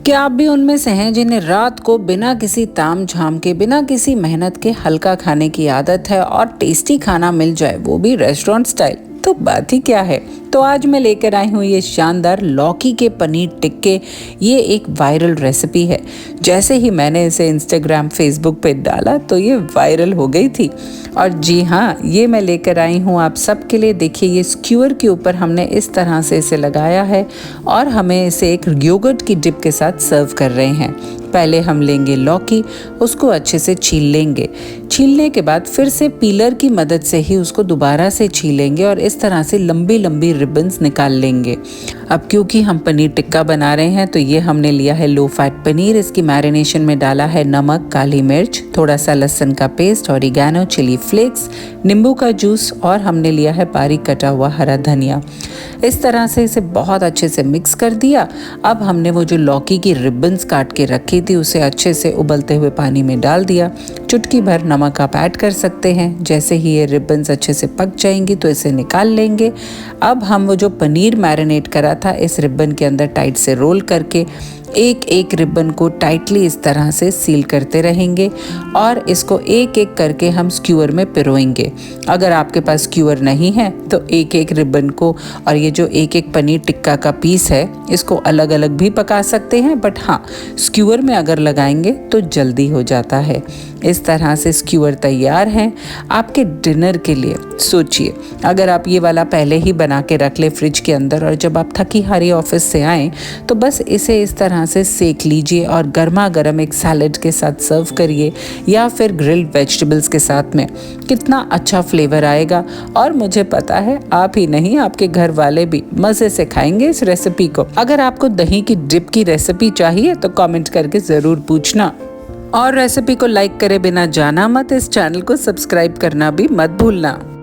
क्या आप भी उनमें से हैं जिन्हें रात को बिना किसी ताम झाम के, बिना किसी मेहनत के हल्का खाने की आदत है और टेस्टी खाना मिल जाए, वो भी रेस्टोरेंट स्टाइल, तो बात ही क्या है। तो आज मैं लेकर आई हूँ ये शानदार लौकी के पनीर टिक्के। ये एक वायरल रेसिपी है। जैसे ही मैंने इसे इंस्टाग्राम, फेसबुक पे डाला तो ये वायरल हो गई थी। और जी हाँ, ये मैं लेकर आई हूँ आप सबके लिए। देखिए, ये स्क्यूअर के ऊपर हमने इस तरह से इसे लगाया है और हमें इसे एक योगर्ट की डिप के साथ सर्व कर रहे हैं। पहले हम लेंगे लौकी, उसको अच्छे से छील लेंगे। छीलने के बाद फिर से पीलर की मदद से ही उसको दोबारा से छीलेंगे और इस तरह से लंबी लंबी रिबन्स निकाल लेंगे। अब क्योंकि हम पनीर टिक्का बना रहे हैं तो ये हमने लिया है लो फैट पनीर। इसकी मैरिनेशन में डाला है नमक, काली मिर्च, थोड़ा सा लहसुन का पेस्ट, ऑरिगैनो, चिली फ्लेक्स, नींबू का जूस और हमने लिया है बारीक कटा हुआ हरा धनिया। इस तरह से इसे बहुत अच्छे से मिक्स कर दिया। अब हमने वो जो लौकी की रिबन्स काट के रखी थी उसे अच्छे से उबलते हुए पानी में डाल दिया। चुटकी भर नमक आप ऐड कर सकते हैं। जैसे ही ये रिबन्स अच्छे से पक जाएंगी तो इसे निकाल लेंगे। अब हम वो जो पनीर मैरिनेट करा था इस रिबन के अंदर टाइट से रोल करके एक एक रिबन को टाइटली इस तरह से सील करते रहेंगे और इसको एक एक करके हम स्क्यूअर में पिरोएंगे। अगर आपके पास स्क्यूअर नहीं है तो एक एक रिबन को और ये जो एक एक पनीर टिक्का का पीस है इसको अलग अलग भी पका सकते हैं, बट हाँ, स्क्यूअर में अगर लगाएंगे तो जल्दी हो जाता है। इस तरह से स्क्यूअर तैयार हैं आपके डिनर के लिए। सोचिए, अगर आप ये वाला पहले ही बना के रख ले फ्रिज के अंदर और जब आप थकी हारी ऑफिस से आएँ तो बस इसे इस तरह से सेक लीजिए और गर्मा गर्म एक सैलेड के साथ सर्व करिए या फिर ग्रिल्ड वेजिटेबल्स के साथ में। कितना अच्छा फ्लेवर आएगा और मुझे पता है आप ही नहीं, आपके घर वाले भी मज़े से खाएंगे इस रेसिपी को। अगर आपको दही की डिप की रेसिपी चाहिए तो कमेंट करके ज़रूर पूछना और रेसिपी को लाइक करे बिना जाना मत। इस चैनल को सब्सक्राइब करना भी मत भूलना।